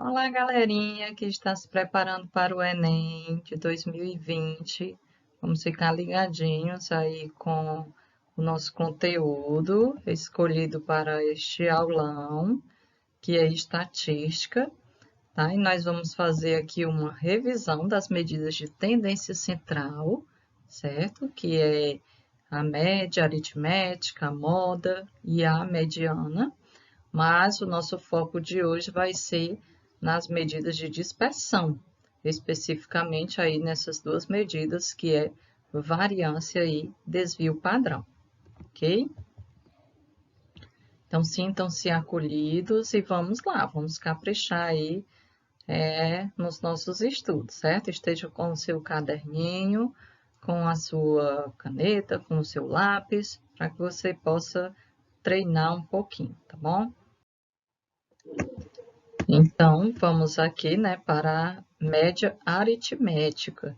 Olá, galerinha que está se preparando para o Enem de 2020. Vamos ficar ligadinhos aí com o nosso conteúdo escolhido para este aulão, que é estatística, tá? E nós vamos fazer aqui uma revisão das medidas de tendência central, certo? Que é a média aritmética, a moda e a mediana. Mas o nosso foco de hoje vai ser nas medidas de dispersão, especificamente aí nessas duas medidas, que é variância e desvio padrão, ok? Então, sintam-se acolhidos e vamos lá, vamos caprichar aí nos nossos estudos, certo? Esteja com o seu caderninho, com a sua caneta, com o seu lápis, para que você possa treinar um pouquinho, tá bom? Então, vamos aqui, né, para a média aritmética,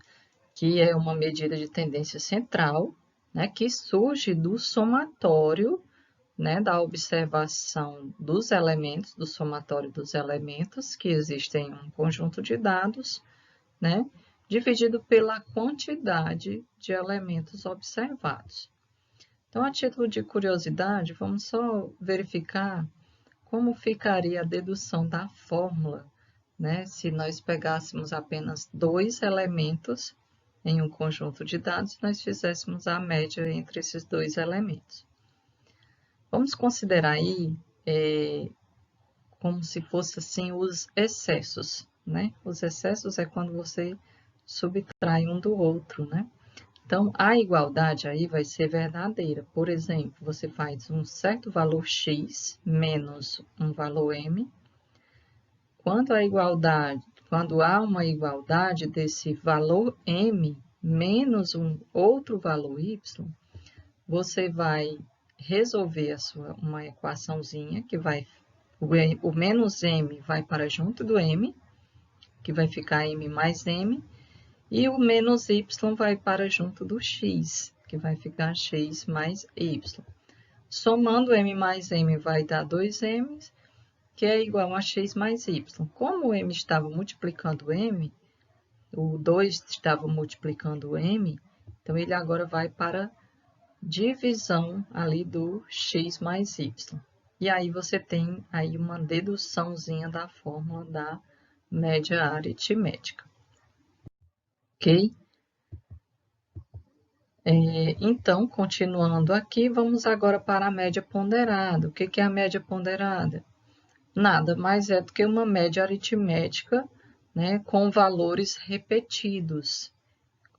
que é uma medida de tendência central, né, que surge do somatório, né, da observação dos elementos, do somatório dos elementos, que existem em um conjunto de dados, né, dividido pela quantidade de elementos observados. Então, a título de curiosidade, vamos só verificar como ficaria a dedução da fórmula, né? Se nós pegássemos apenas dois elementos em um conjunto de dados, nós fizéssemos a média entre esses dois elementos. Vamos considerar aí como se fosse assim os excessos, né? Os excessos é quando você subtrai um do outro, né? Então, a igualdade aí vai ser verdadeira. Por exemplo, você faz um certo valor x menos um valor m. Quando há uma igualdade desse valor m menos um outro valor y, você vai resolver uma equaçãozinha que vai o menos m vai para junto do m, que vai ficar m mais m, e o menos y vai para junto do x, que vai ficar x mais y. Somando m mais m vai dar 2m, que é igual a x mais y. Como o m estava multiplicando m, o 2 estava multiplicando m, então ele agora vai para divisão ali do x mais y. E aí você tem aí uma deduçãozinha da fórmula da média aritmética. Ok? Então, continuando aqui, vamos agora para a média ponderada. O que é a média ponderada? Nada mais é do que uma média aritmética, né, com valores repetidos.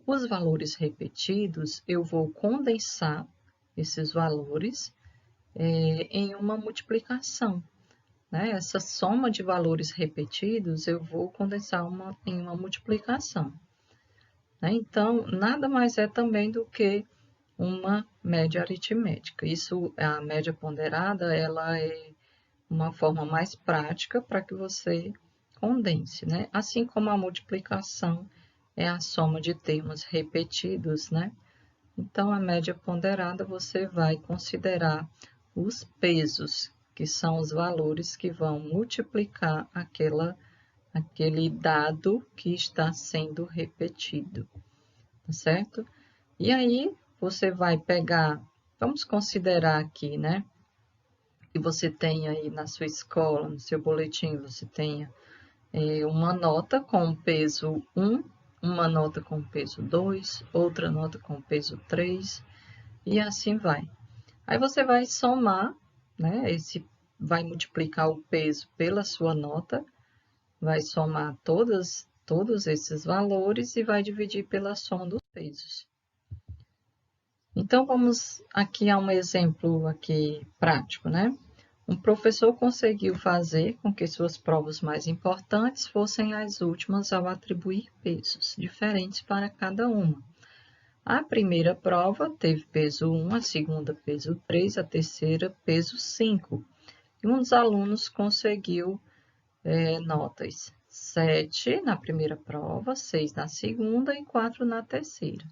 Os valores repetidos, eu vou condensar esses valores em uma multiplicação. Né? Essa soma de valores repetidos, eu vou condensar em uma multiplicação. Né? Então, nada mais é também do que uma média aritmética. Isso, a média ponderada, ela é uma forma mais prática para que você condense, né? Assim como a multiplicação é a soma de termos repetidos, né? Então, a média ponderada você vai considerar os pesos, que são os valores que vão multiplicar aquele dado que está sendo repetido, tá certo? E aí, você vai pegar, vamos considerar aqui, né? Que você tenha aí na sua escola, no seu boletim, você tenha uma nota com peso 1, uma nota com peso 2, outra nota com peso 3, e assim vai. Aí você vai somar, né? Vai multiplicar o peso pela sua nota, vai somar todos esses valores e vai dividir pela soma dos pesos. Então, vamos aqui a um exemplo aqui prático, né? Um professor conseguiu fazer com que suas provas mais importantes fossem as últimas ao atribuir pesos diferentes para cada uma. A primeira prova teve peso 1, a segunda peso 3, a terceira peso 5. E um dos alunos conseguiu notas 7 na primeira prova, 6 na segunda e 4 na terceira.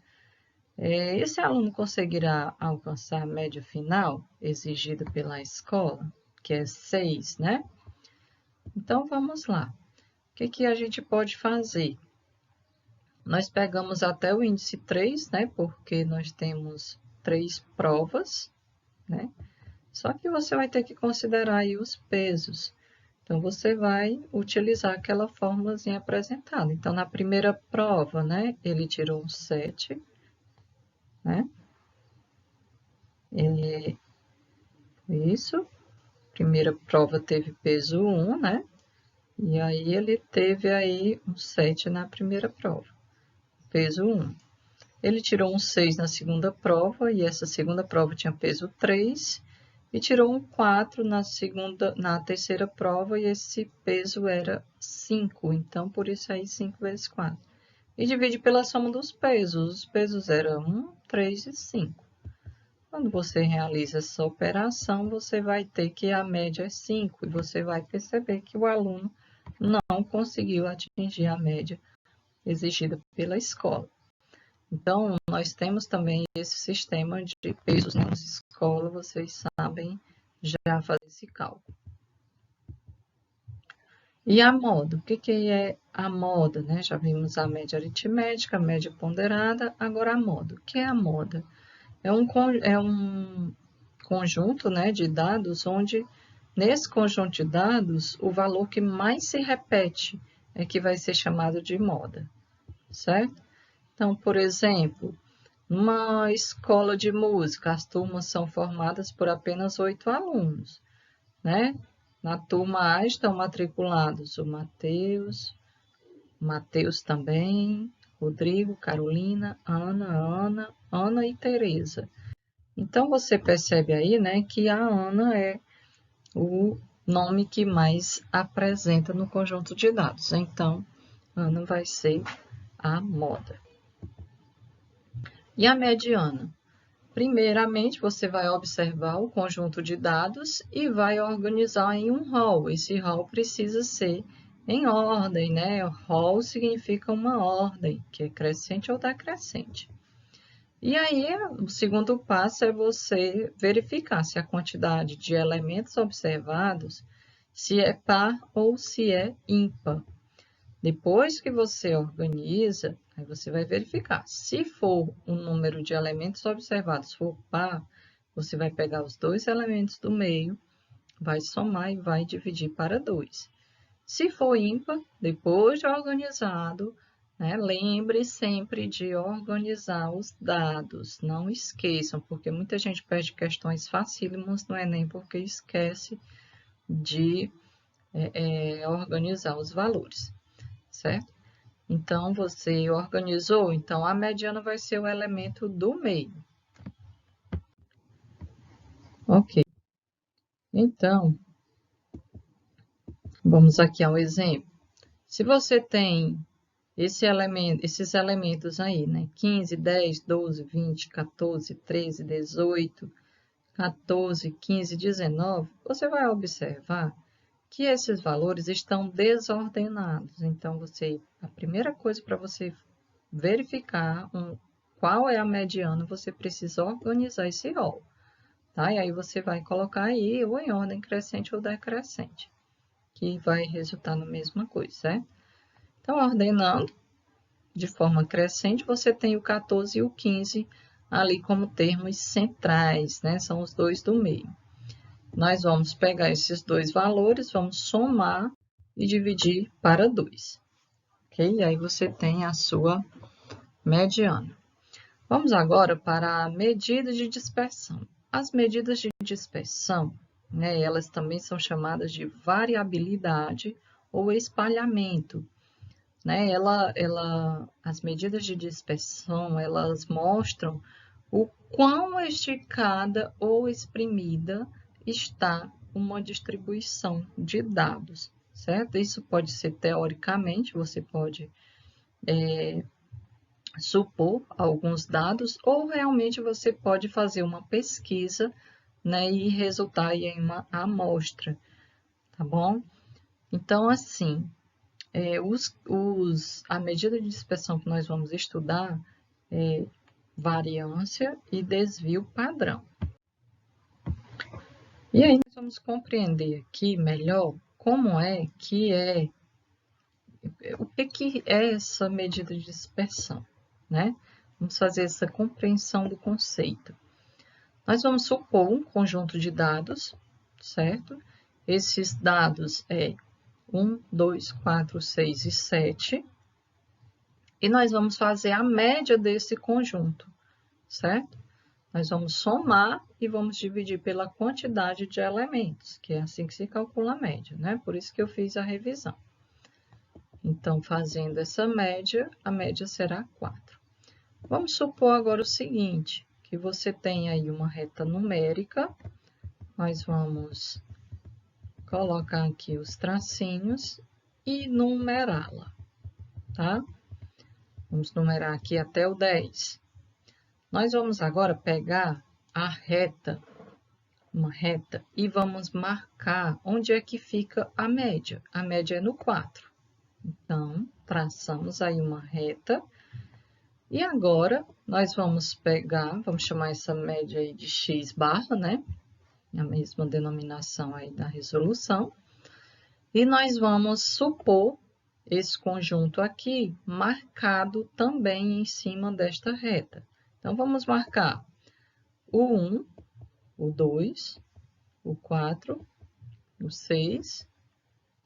Esse aluno conseguirá alcançar a média final exigida pela escola, que é 6, né? Então, vamos lá. que a gente pode fazer? Nós pegamos até o índice 3, né? Porque nós temos 3 provas, né? Só que você vai ter que considerar aí os pesos. Então, você vai utilizar aquela fórmulazinha apresentada. Então, na primeira prova, né? Ele tirou um 7, né? Isso. Primeira prova teve peso 1, né? E aí, ele teve aí um 7 na primeira prova. Peso 1. Ele tirou um 6 na segunda prova, e essa segunda prova tinha peso 3, e tirou um 4 na terceira prova, e esse peso era 5, então por isso aí 5 vezes 4. E divide pela soma dos pesos, os pesos eram 1, 3 e 5. Quando você realiza essa operação, você vai ter que a média é 5, e você vai perceber que o aluno não conseguiu atingir a média exigida pela escola. Então, nós temos também esse sistema de pesos na nossa escola, vocês sabem já fazer esse cálculo. E a moda? O que é a moda, né? Já vimos a média aritmética, a média ponderada, agora a moda. O que é a moda? É um conjunto, né, de dados onde, nesse conjunto de dados, o valor que mais se repete é que vai ser chamado de moda, certo? Então, por exemplo, numa escola de música, as turmas são formadas por apenas 8 alunos, né? Na turma A estão matriculados o Matheus também, Rodrigo, Carolina, Ana e Tereza. Então, você percebe aí, né, que a Ana é o nome que mais apresenta no conjunto de dados. Então, Ana vai ser a moda. E a mediana? Primeiramente, você vai observar o conjunto de dados e vai organizar em um rol. Esse rol precisa ser em ordem, né? Rol significa uma ordem, que é crescente ou decrescente. E aí, o segundo passo é você verificar se a quantidade de elementos observados, se é par ou se é ímpar. Depois que você organiza, aí você vai verificar. Se for o número de elementos observados for par, você vai pegar os 2 elementos do meio, vai somar e vai dividir para 2. Se for ímpar, depois de organizado, né, lembre sempre de organizar os dados. Não esqueçam, porque muita gente perde questões facílimas no Enem porque esquece de organizar os valores, certo? Então, você organizou, então a mediana vai ser o elemento do meio. Ok. Então, vamos aqui ao exemplo. Se você tem esses elementos aí, né? 15, 10, 12, 20, 14, 13, 18, 14, 15, 19, você vai observar que esses valores estão desordenados. Então, a primeira coisa para você verificar qual é a mediana, você precisa organizar esse rol, tá? E aí você vai colocar aí ou em ordem crescente ou decrescente, que vai resultar na mesma coisa, certo? Então, ordenando de forma crescente, você tem o 14 e o 15 ali como termos centrais, né? São os dois do meio. Nós vamos pegar esses dois valores, vamos somar e dividir para 2, ok? E aí você tem a sua mediana. Vamos agora para a medida de dispersão. As medidas de dispersão, né, elas também são chamadas de variabilidade ou espalhamento. Né? As medidas de dispersão, elas mostram o quão esticada ou exprimida está uma distribuição de dados, certo? Isso pode ser teoricamente, você pode supor alguns dados, ou realmente você pode fazer uma pesquisa, né, e resultar em uma amostra, tá bom? Então, assim, a medida de dispersão que nós vamos estudar é variância e desvio padrão. E aí nós vamos compreender aqui melhor como é O que é essa medida de dispersão, né? Vamos fazer essa compreensão do conceito. Nós vamos supor um conjunto de dados, certo? Esses dados é 1, 2, 4, 6 e 7. E nós vamos fazer a média desse conjunto, certo? Nós vamos somar e vamos dividir pela quantidade de elementos, que é assim que se calcula a média, né? Por isso que eu fiz a revisão. Então, fazendo essa média, a média será 4. Vamos supor agora o seguinte, que você tem aí uma reta numérica. Nós vamos colocar aqui os tracinhos e numerá-la, tá? Vamos numerar aqui até o 10. Nós vamos agora pegar a reta, uma reta, e vamos marcar onde é que fica a média. A média é no 4. Então, traçamos aí uma reta. E agora, nós vamos pegar, vamos chamar essa média aí de x barra, né? A mesma denominação aí da resolução. E nós vamos supor esse conjunto aqui marcado também em cima desta reta. Então, vamos marcar o 1, o 2, o 4, o 6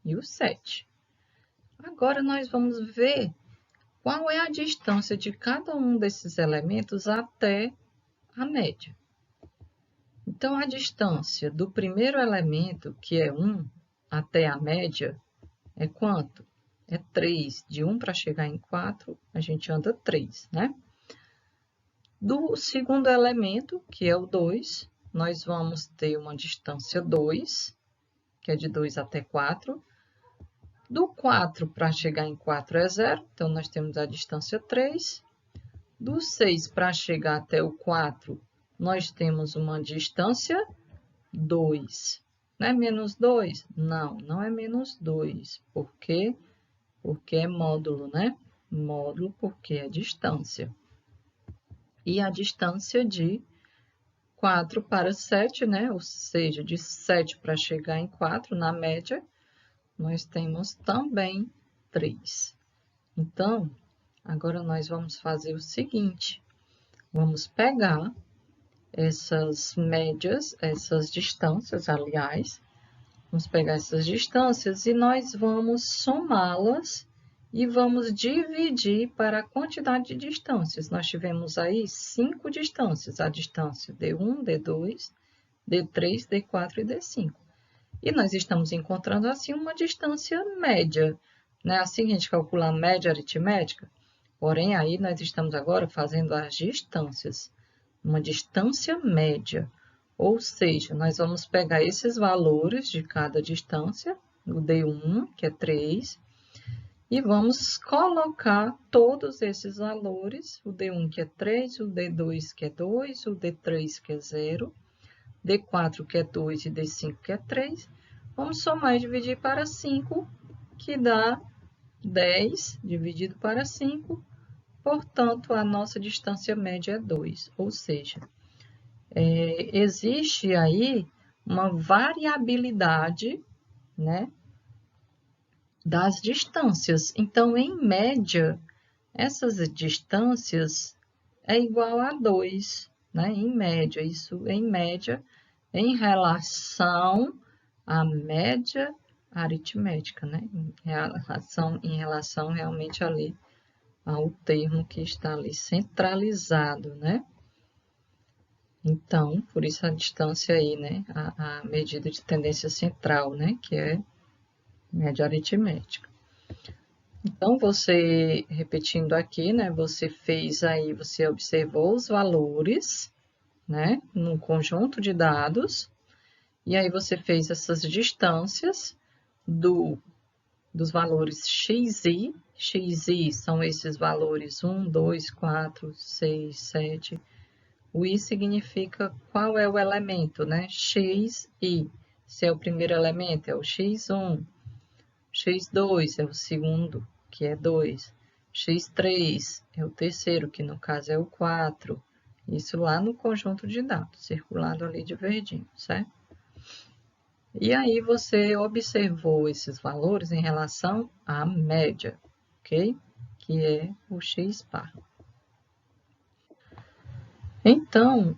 e o 7. Agora, nós vamos ver qual é a distância de cada um desses elementos até a média. Então, a distância do primeiro elemento, que é 1, até a média, é quanto? É 3. De 1 para chegar em 4, a gente anda 3, né? Do segundo elemento, que é o 2, nós vamos ter uma distância 2, que é de 2 até 4. Do 4 para chegar em 4 é 0, então nós temos a distância 3. Do 6 para chegar até o 4, nós temos uma distância 2. Não é menos 2? Não, não é menos 2. Por quê? Porque é módulo, né? Módulo porque é distância. E a distância de 4 para 7, né? Ou seja, de 7 para chegar em 4, na média, nós temos também 3. Então, agora nós vamos fazer o seguinte. Vamos pegar essas médias, essas distâncias, aliás. Vamos pegar essas distâncias e nós vamos somá-las e vamos dividir para a quantidade de distâncias. Nós tivemos aí 5 distâncias, a distância D1, D2, D3, D4 e D5. E nós estamos encontrando assim uma distância média, né? Assim a gente calcula a média aritmética, porém aí nós estamos agora fazendo as distâncias, uma distância média. Ou seja, nós vamos pegar esses valores de cada distância, o D1, que é 3, e vamos colocar todos esses valores, o D1 que é 3, o D2 que é 2, o D3 que é 0, D4 que é 2 e D5 que é 3. Vamos somar e dividir para 5, que dá 10 dividido para 5, portanto, a nossa distância média é 2, ou seja, existe aí uma variabilidade, né, das distâncias. Então, em média, essas distâncias é igual a 2, né? Em média, isso em média, em relação à média aritmética, né? Em relação realmente ali ao termo que está ali centralizado, né? Então, por isso a distância aí, né? A medida de tendência central, né? Que é média aritmética. Então, você, repetindo aqui, né? Você fez aí, você observou os valores, né? Num conjunto de dados. E aí, você fez essas distâncias dos valores xi. Xi são esses valores 1, 2, 4, 6, 7. O i significa qual é o elemento, né? Xi. Se é o primeiro elemento, é o x1. x2 é o segundo, que é 2. x3 é o terceiro, que no caso é o 4. Isso lá no conjunto de dados, circulado ali de verdinho, certo? E aí você observou esses valores em relação à média, ok? Que é o x-bar. Então,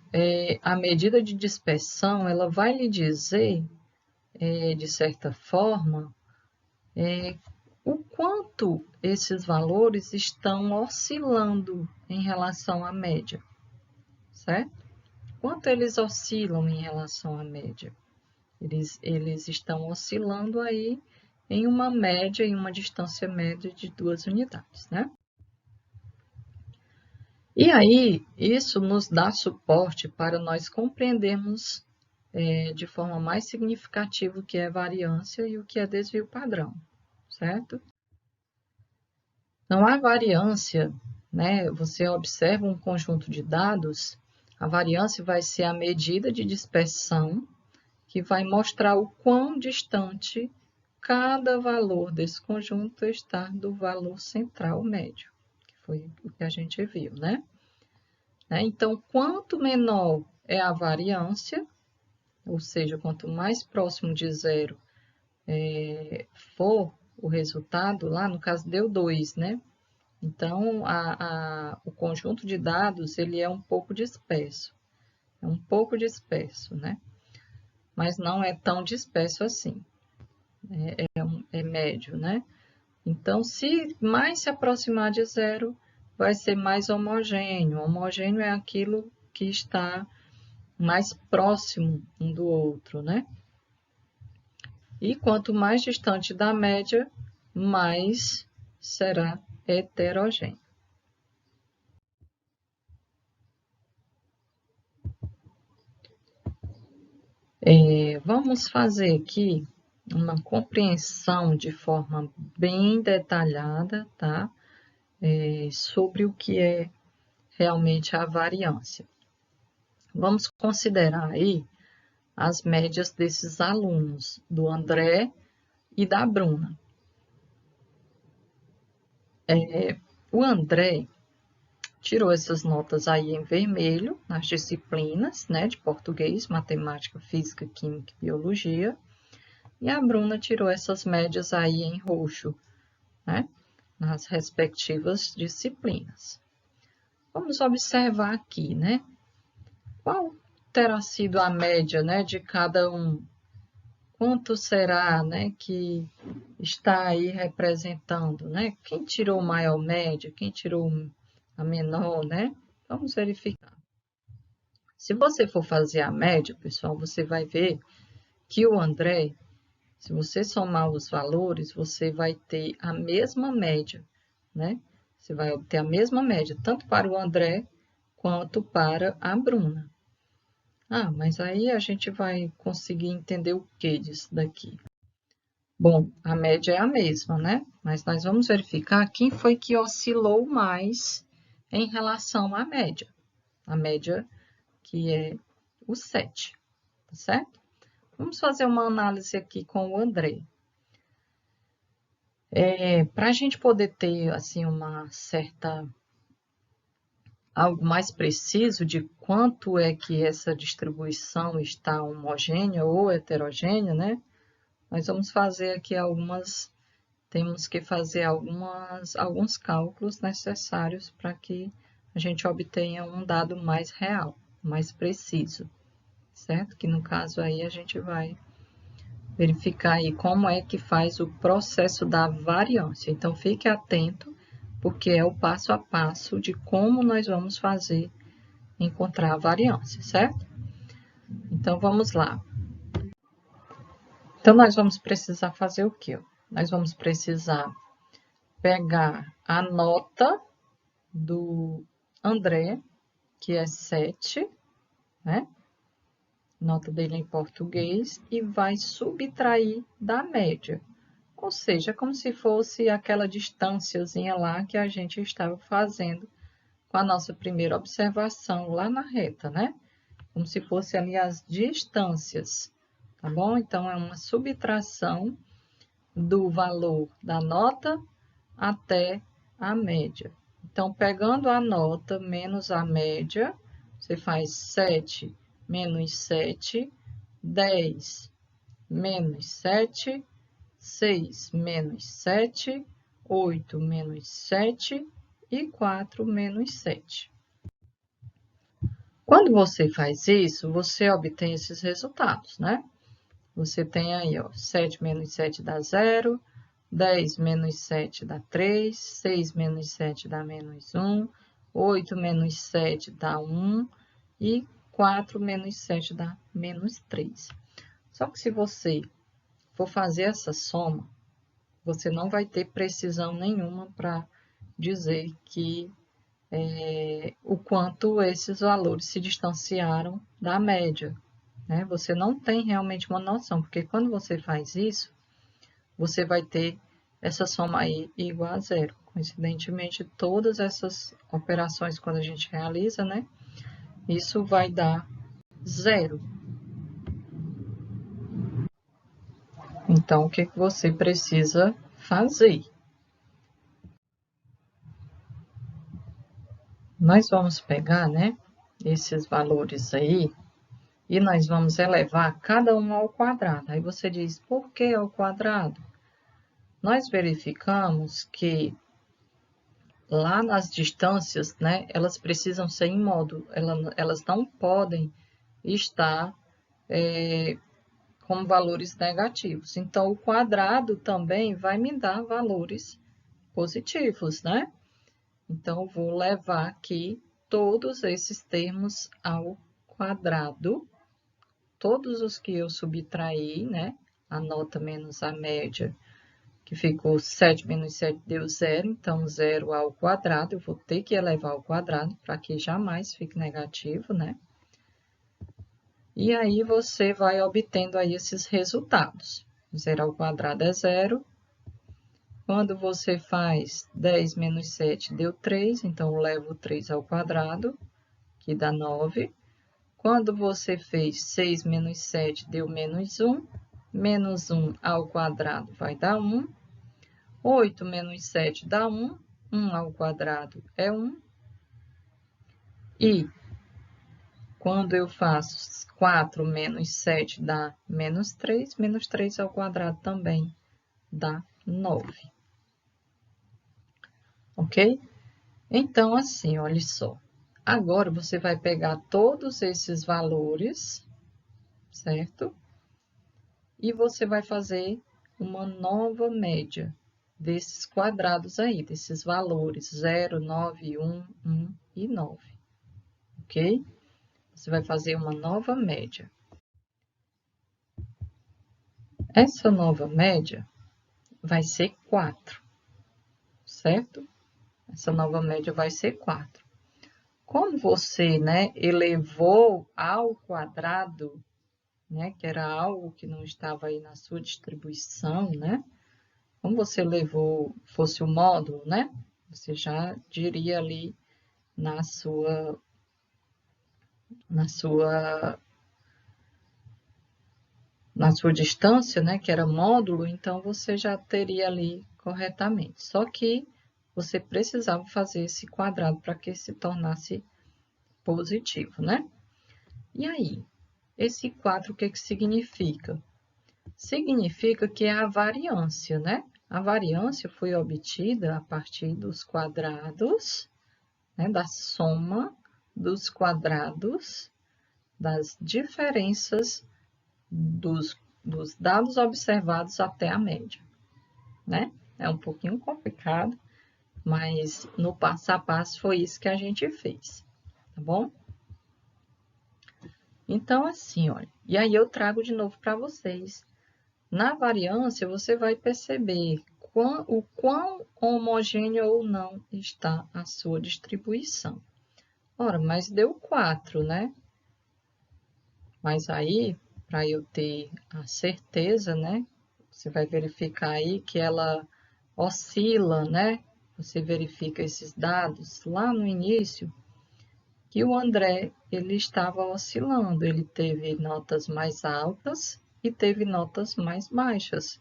a medida de dispersão, ela vai lhe dizer, de certa forma, o quanto esses valores estão oscilando em relação à média, certo? Quanto eles oscilam em relação à média? Eles estão oscilando aí em uma média, em uma distância média de 2 unidades, né? E aí, isso nos dá suporte para nós compreendermos de forma mais significativa o que é variância e o que é desvio padrão, certo? Então, a variância, né, você observa um conjunto de dados, a variância vai ser a medida de dispersão que vai mostrar o quão distante cada valor desse conjunto está do valor central médio, que foi o que a gente viu, né? Então, quanto menor é a variância, ou seja, quanto mais próximo de zero for o resultado, lá no caso deu 2, né? Então, o conjunto de dados ele é um pouco disperso, né? Mas não é tão disperso assim, é médio, né? Então, se mais se aproximar de zero, vai ser mais homogêneo. Homogêneo é aquilo que está mais próximo um do outro, né? E quanto mais distante da média, mais será heterogêneo. Vamos fazer aqui uma compreensão de forma bem detalhada, tá? Sobre o que é realmente a variância. Vamos considerar aí as médias desses alunos, do André e da Bruna. O André tirou essas notas aí em vermelho, nas disciplinas, né, de português, matemática, física, química e biologia. E a Bruna tirou essas médias aí em roxo, né, nas respectivas disciplinas. Vamos observar aqui, né, qual terá sido a média, né, de cada um. Quanto será, né, que está aí representando, né? Quem tirou maior média, quem tirou a menor, né? Vamos verificar. Se você for fazer a média, pessoal, você vai ver que o André, se você somar os valores, você vai ter a mesma média, né? Você vai obter a mesma média, tanto para o André quanto para a Bruna. Ah, mas aí a gente vai conseguir entender o que disso daqui. Bom, a média é a mesma, né? Mas nós vamos verificar quem foi que oscilou mais em relação à média. A média que é o 7, tá certo? Vamos fazer uma análise aqui com o André. Para a gente poder ter, assim, algo mais preciso de quanto é que essa distribuição está homogênea ou heterogênea, né? Nós vamos fazer aqui temos que fazer alguns cálculos necessários para que a gente obtenha um dado mais real, mais preciso, certo? Que no caso aí a gente vai verificar aí como é que faz o processo da variância. Então fique atento, porque é o passo a passo de como nós vamos fazer encontrar a variância, certo? Então vamos lá. Então nós vamos precisar fazer o quê? Nós vamos precisar pegar a nota do André, que é 7, né? Nota dele em português, e vai subtrair da média. Ou seja, como se fosse aquela distânciazinha lá que a gente estava fazendo com a nossa primeira observação lá na reta, né? Como se fosse ali as distâncias, tá bom? Então, é uma subtração do valor da nota até a média. Então, pegando a nota menos a média, você faz 7 menos 7, 10. menos 7, 6 menos 7, 8 menos 7 e 4 menos 7. Quando você faz isso, você obtém esses resultados, né? Você tem aí, ó, 7 menos 7 dá 0, 10 menos 7 dá 3, 6 menos 7 dá menos 1, 8 menos 7 dá 1 e 4 menos 7 dá menos 3. Só que se você for fazer essa soma, você não vai ter precisão nenhuma para dizer que o quanto esses valores se distanciaram da média, né? Você não tem realmente uma noção, porque quando você faz isso, você vai ter essa soma aí igual a zero. Coincidentemente, todas essas operações, quando a gente realiza, né? Isso vai dar zero. Então, o que você precisa fazer? Nós vamos pegar, né, esses valores aí e nós vamos elevar cada um ao quadrado. Aí você diz, por que ao quadrado? Nós verificamos que lá nas distâncias, né, elas precisam ser em módulo, elas não podem estar com valores negativos. Então, o quadrado também vai me dar valores positivos, né? Então, eu vou levar aqui todos esses termos ao quadrado, todos os que eu subtraí, né? A nota menos a média, que ficou 7 menos 7 deu 0, então 0 ao quadrado, eu vou ter que elevar ao quadrado para que jamais fique negativo, né? E aí, você vai obtendo aí esses resultados. 0 ao quadrado é 0. Quando você faz 10 menos 7, deu 3, então eu levo 3 ao quadrado, que dá 9. Quando você fez 6 menos 7, deu menos 1. Menos 1 ao quadrado vai dar 1. 8 menos 7 dá 1. 1 ao quadrado é 1. E quando eu faço 4 menos 7 dá menos 3. Menos 3 ao quadrado também dá 9. Ok? Então, assim, olha só. Agora, você vai pegar todos esses valores, certo? E você vai fazer uma nova média desses quadrados aí, desses valores 0, 9, 1, 1 e 9, ok? Você vai fazer uma nova média. Essa nova média vai ser 4, certo? Essa nova média vai ser 4. Como você, né, elevou ao quadrado, né, que era algo que não estava aí na sua distribuição, né? Como você levou, fosse o módulo, né? Você já diria ali na sua distância, né, que era módulo, então você já teria ali corretamente. Só que você precisava fazer esse quadrado para que se tornasse positivo, né? E aí, esse 4 o que que significa? Significa que é a variância, né? A variância foi obtida a partir dos quadrados, né, da soma dos quadrados das diferenças dos dados observados até a média, né? É um pouquinho complicado, mas no passo a passo foi isso que a gente fez, tá bom? Então, assim, olha, e aí eu trago de novo para vocês. Na variância, você vai perceber o quão homogênea ou não está a sua distribuição. Ora, mas deu 4, né? Mas aí, para eu ter a certeza, né? Você vai verificar aí que ela oscila, né? Você verifica esses dados lá no início, que o André, ele estava oscilando. Ele teve notas mais altas e teve notas mais baixas,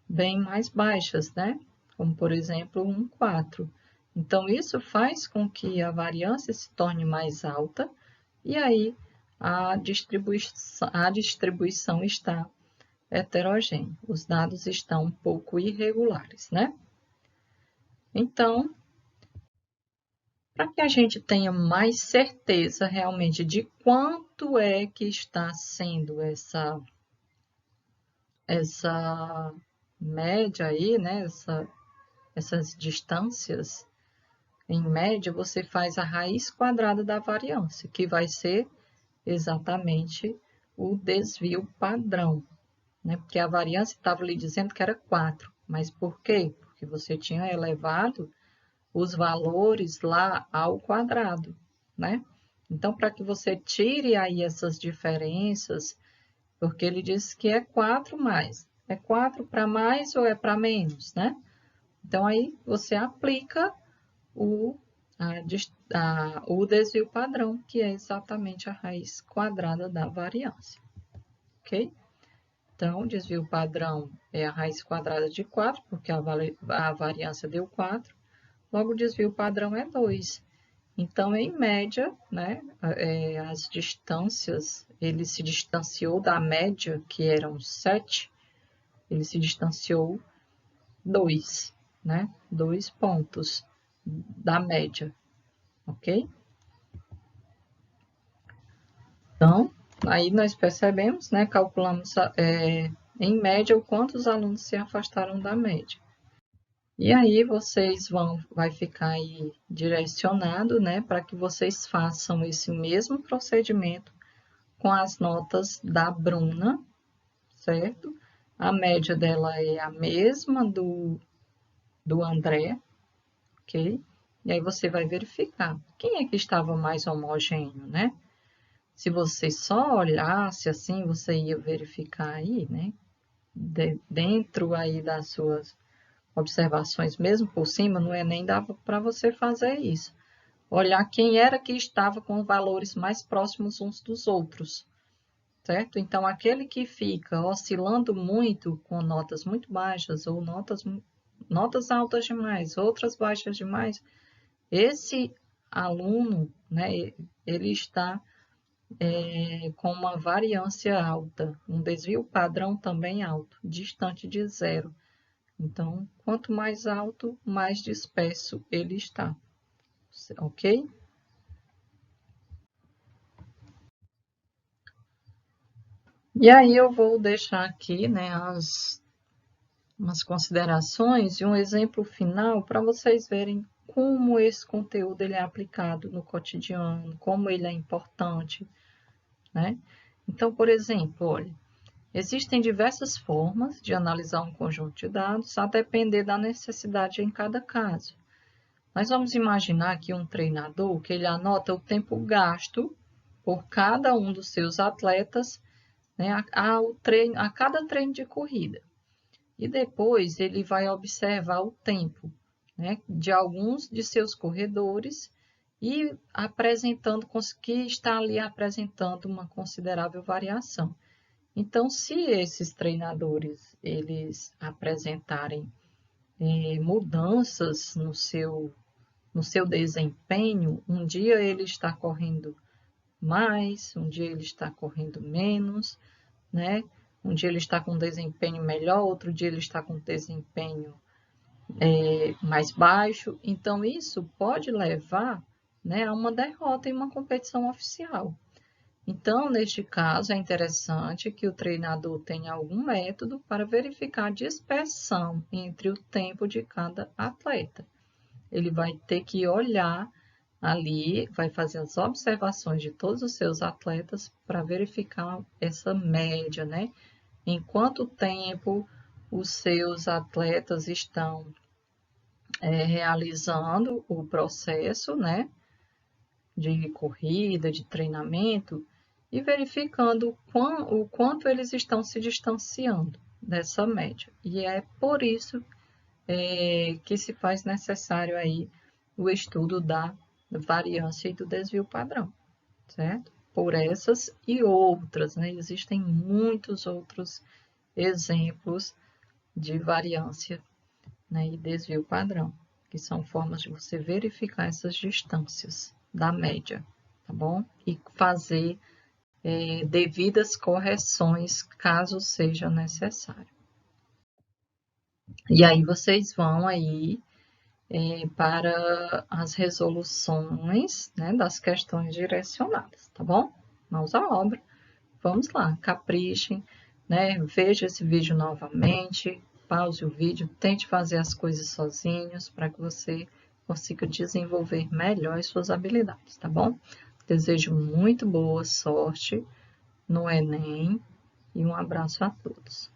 bem mais baixas, né? Como, por exemplo, um 4. Então, isso faz com que a variância se torne mais alta e aí a distribuição está heterogêneo. Os dados estão um pouco irregulares, né? Então, para que a gente tenha mais certeza realmente de quanto é que está sendo essa média aí, né? Essas distâncias, em média, você faz a raiz quadrada da variância, que vai ser exatamente o desvio padrão, né? Porque a variância estava lhe dizendo que era 4, mas por quê? Porque você tinha elevado os valores lá ao quadrado, né? Então, para que você tire aí essas diferenças, porque ele disse que é 4 mais. É 4 para mais ou é para menos, né? Então, aí você aplica o, o desvio padrão, que é exatamente a raiz quadrada da variância, ok? Então, o desvio padrão é a raiz quadrada de 4, porque a variância deu 4. Logo, o desvio padrão é 2. Então, em média, né, as distâncias, ele se distanciou da média, que eram 7, ele se distanciou 2, né? 2 pontos da média, ok? Então, aí nós percebemos, né, calculamos em média o quanto os alunos se afastaram da média. E aí vocês vai ficar aí direcionado, né, para que vocês façam esse mesmo procedimento com as notas da Bruna, certo? A média dela é a mesma do André, ok? E aí você vai verificar quem é que estava mais homogêneo, né? Se você só olhasse assim, você ia verificar aí, né? Dentro aí das suas observações, mesmo por cima, no Enem dava para você fazer isso. Olhar quem era que estava com valores mais próximos uns dos outros, certo? Então, aquele que fica oscilando muito, com notas muito baixas ou notas altas demais, outras baixas demais, esse aluno, né, ele está com uma variância alta, um desvio padrão também alto, distante de zero. Então, quanto mais alto, mais disperso ele está, ok? E aí eu vou deixar aqui, né, umas considerações e um exemplo final para vocês verem como esse conteúdo ele é aplicado no cotidiano, como ele é importante, né? Então, por exemplo, olha, existem diversas formas de analisar um conjunto de dados a depender da necessidade em cada caso. Nós vamos imaginar aqui um treinador que ele anota o tempo gasto por cada um dos seus atletas, né, a cada treino de corrida. E depois ele vai observar o tempo, né, de alguns de seus corredores e apresentando que está ali apresentando uma considerável variação. Então, se esses treinadores eles apresentarem mudanças no seu desempenho, um dia ele está correndo mais, um dia ele está correndo menos, né? Um dia ele está com desempenho melhor, outro dia ele está com desempenho mais baixo. Então, isso pode levar, né, a uma derrota em uma competição oficial. Então, neste caso, é interessante que o treinador tenha algum método para verificar a dispersão entre o tempo de cada atleta. Ele vai ter que olhar ali, vai fazer as observações de todos os seus atletas para verificar essa média, né? Em quanto tempo os seus atletas estão realizando o processo, né? De corrida, de treinamento, e verificando o quanto eles estão se distanciando dessa média. E é por isso que se faz necessário aí o estudo da variância e do desvio padrão, certo? Por essas e outras, né? Existem muitos outros exemplos de variância, né, e desvio padrão, que são formas de você verificar essas distâncias da média, tá bom? E fazer devidas correções, caso seja necessário. E aí vocês vão aí para as resoluções, né, das questões direcionadas, tá bom? Mãos à obra. Vamos lá, caprichem, né? Veja esse vídeo novamente, pause o vídeo, tente fazer as coisas sozinhos para que você consiga desenvolver melhor as suas habilidades, tá bom? Desejo muito boa sorte no Enem e um abraço a todos.